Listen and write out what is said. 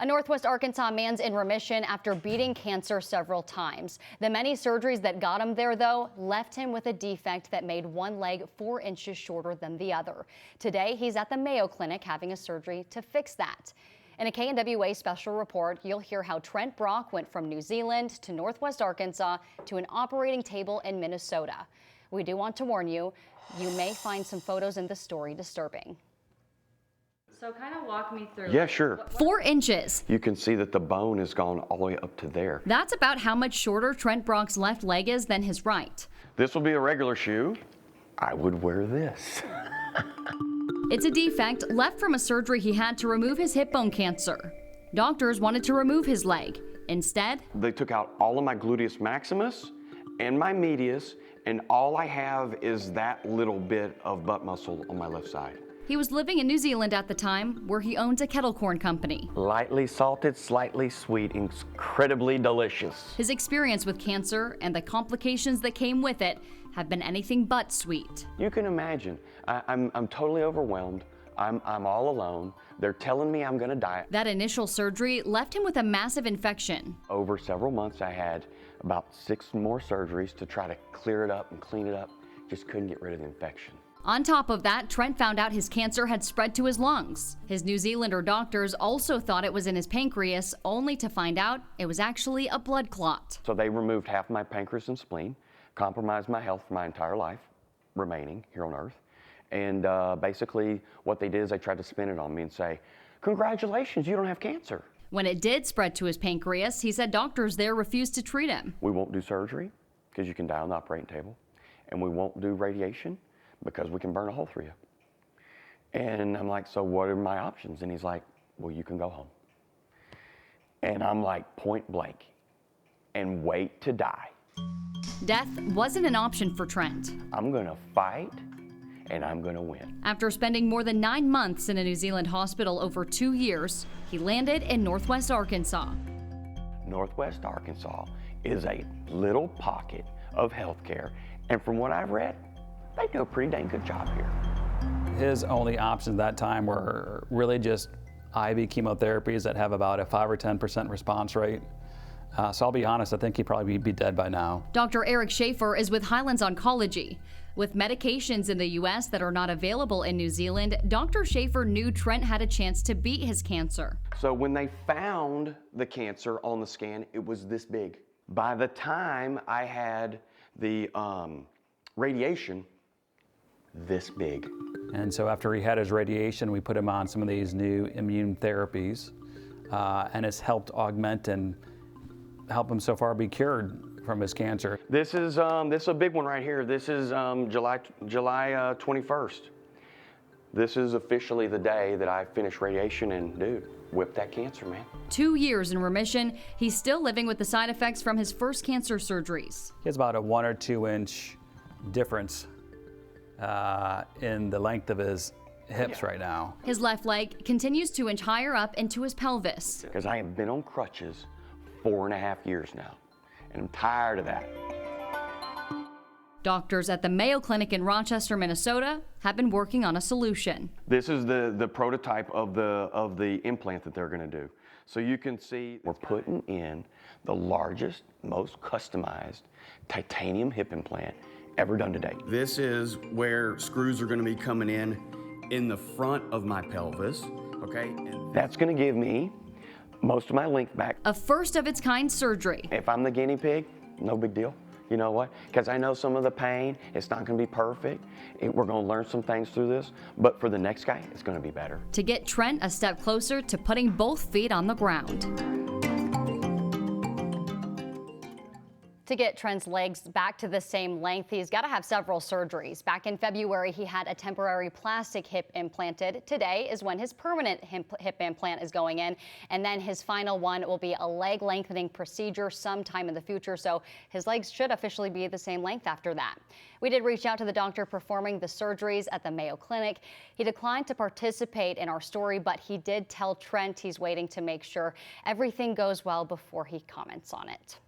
A Northwest Arkansas man's in remission after beating cancer several times. The many surgeries that got him there, though, left him with a defect that made one leg 4 inches shorter than the other. Today, he's at the Mayo Clinic having a surgery to fix that. In a NWA special report, you'll hear how Trent Brock went from New Zealand to Northwest Arkansas to an operating table in Minnesota. We do want to warn you, you may find some photos in the story disturbing. So kind of walk me through. Yeah, sure. 4 inches. You can see that the bone has gone all the way up to there. That's about how much shorter Trent Brock's left leg is than his right. This will be a regular shoe. I would wear this. It's a defect left from a surgery he had to remove his hip bone cancer. Doctors wanted to remove his leg. Instead, they took out all of my gluteus maximus and my medius, and all I have is that little bit of butt muscle on my left side. He was living in New Zealand at the time, where he owns a kettle corn company. Lightly salted, slightly sweet, incredibly delicious. His experience with cancer and the complications that came with it have been anything but sweet. You can imagine, I'm totally overwhelmed. I'm all alone. They're telling me I'm gonna die. That initial surgery left him with a massive infection. Over several months, I had about 6 more surgeries to try to clear it up and clean it up. Just couldn't get rid of the infection. On top of that, Trent found out his cancer had spread to his lungs. His New Zealander doctors also thought it was in his pancreas, only to find out it was actually a blood clot. So they removed half my pancreas and spleen, compromised my health for my entire life remaining here on Earth. And basically what they did is they tried to spin it on me and say, congratulations, you don't have cancer. When it did spread to his pancreas, he said doctors there refused to treat him. We won't do surgery because you can die on the operating table. And we won't do radiation because we can burn a hole through you. And I'm like, so what are my options? And he's like, well, you can go home. And I'm like, point blank, and wait to die. Death wasn't an option for Trent. I'm gonna fight, and I'm gonna win. After spending more than 9 months in a New Zealand hospital over 2 years, he landed in Northwest Arkansas. Northwest Arkansas is a little pocket of healthcare, and from what I've read, they do a pretty dang good job here. His only options at that time were really just IV chemotherapies that have about a 5 or 10% response rate. So I'll be honest, I think he'd probably be dead by now. Dr. Eric Schaefer is with Highlands Oncology. With medications in the U.S. that are not available in New Zealand, Dr. Schaefer knew Trent had a chance to beat his cancer. So when they found the cancer on the scan, it was this big. By the time I had the radiation, this big. And so after he had his radiation, we put him on some of these new immune therapies, and it's helped augment and help him so far be cured from his cancer. This is a big one right here. This is July 21st. This is officially the day that I finished radiation and, dude, whipped that cancer, man. 2 years in remission, he's still living with the side effects from his first cancer surgeries. He has about a 1 or 2 inch difference in the length of his hips right now. His left leg continues to inch higher up into his pelvis. Because I have been on crutches 4.5 years now, and I'm tired of that. Doctors at the Mayo Clinic in Rochester, Minnesota have been working on a solution. This is the prototype of the implant that they're going to do. So you can see we're putting in the largest, most customized titanium hip implant ever done to date. This is where screws are going to be coming in the front of my pelvis, okay? And that's going to give me most of my length back. A first of its kind surgery. If I'm the guinea pig, no big deal. You know what? Because I know some of the pain, it's not going to be perfect. We're going to learn some things through this, but for the next guy, it's going to be better. To get Trent a step closer to putting both feet on the ground. To get Trent's legs back to the same length, he's got to have several surgeries. Back in February, he had a temporary plastic hip implanted. Today is when his permanent hip implant is going in, and then his final one will be a leg lengthening procedure sometime in the future, so his legs should officially be the same length after that. We did reach out to the doctor performing the surgeries at the Mayo Clinic. He declined to participate in our story, but he did tell Trent he's waiting to make sure everything goes well before he comments on it.